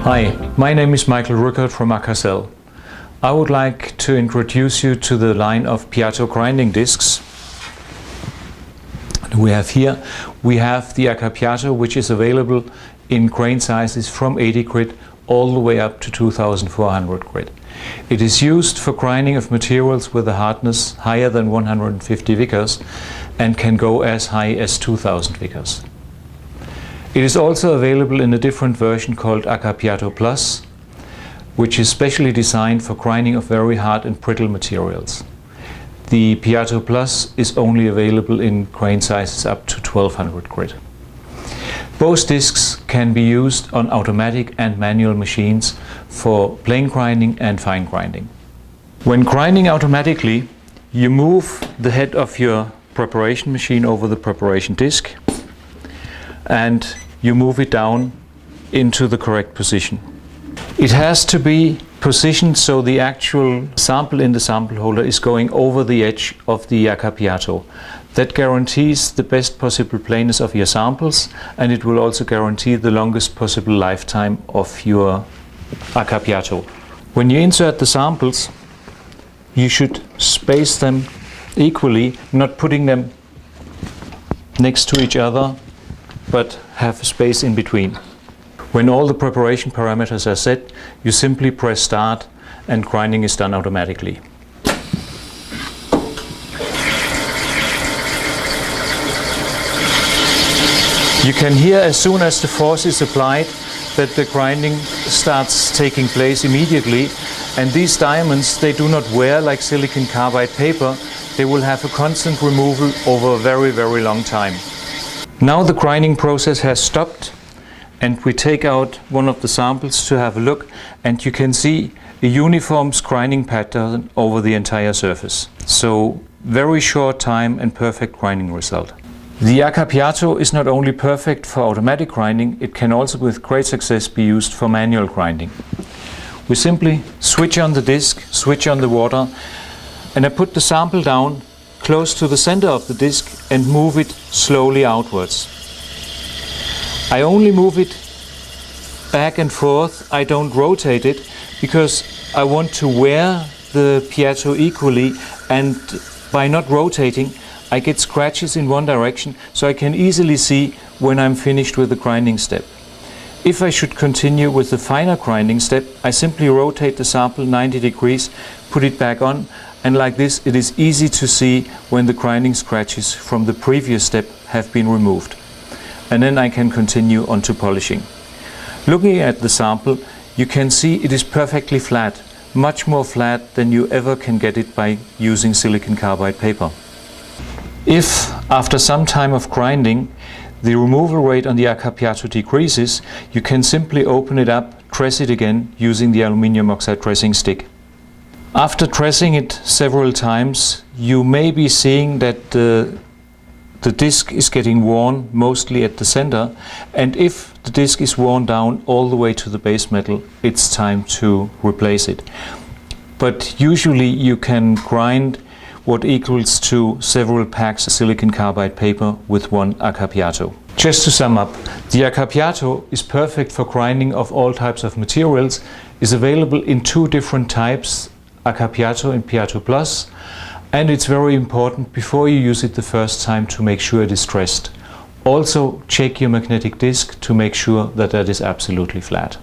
Hi, my name is Michael Rückert from Aka-Piatto. I would like to introduce you to the line of Piatto grinding discs. We have the Aka-Piatto, which is available in grain sizes from 80 grit all the way up to 2400 grit. It is used for grinding of materials with a hardness higher than 150 vickers and can go as high as 2000 vickers. It is also available in a different version called Aka-Piatto Plus, which is specially designed for grinding of very hard and brittle materials. The Piatto Plus is only available in grain sizes up to 1200 grit. Both discs can be used on automatic and manual machines for plain grinding and fine grinding. When grinding automatically, you move the head of your preparation machine over the preparation disc and you move it down into the correct position. It has to be positioned so the actual sample in the sample holder is going over the edge of the Aka-Piatto. That guarantees the best possible plainness of your samples, and it will also guarantee the longest possible lifetime of your Aka-Piatto. When you insert the samples, you should space them equally, not putting them next to each other, but have a space in between. When all the preparation parameters are set, you simply press start and grinding is done automatically. You can hear as soon as the force is applied that the grinding starts taking place immediately, and these diamonds, they do not wear like silicon carbide paper. They will have a constant removal over a very, very long time. Now the grinding process has stopped and we take out one of the samples to have a look, and you can see a uniform grinding pattern over the entire surface. So very short time and perfect grinding result. The Aka-Piatto is not only perfect for automatic grinding, it can also with great success be used for manual grinding. We simply switch on the disc, switch on the water, and I put the sample down close to the center of the disc and move it slowly outwards. I only move it back and forth, I don't rotate it, because I want to wear the Piatto equally, and by not rotating I get scratches in one direction, so I can easily see when I'm finished with the grinding step. If I should continue with the finer grinding step, I simply rotate the sample 90 degrees, put it back on, and like this it is easy to see when the grinding scratches from the previous step have been removed. And then I can continue on to polishing. Looking at the sample, you can see it is perfectly flat, much more flat than you ever can get it by using silicon carbide paper. If after some time of grinding the removal rate on the Aka-Piatto decreases, you can simply open it up, dress it again using the aluminium oxide dressing stick. After dressing it several times, you may be seeing that the disc is getting worn mostly at the center, and if the disc is worn down all the way to the base metal, it's time to replace it. But usually you can grind what equals to several packs of silicon carbide paper with one Aka-Piatto. Just to sum up, the Aka-Piatto is perfect for grinding of all types of materials, is available in two different types, Aka-Piatto and Piatto Plus, and it's very important before you use it the first time to make sure it is dressed. Also check your magnetic disc to make sure that that is absolutely flat.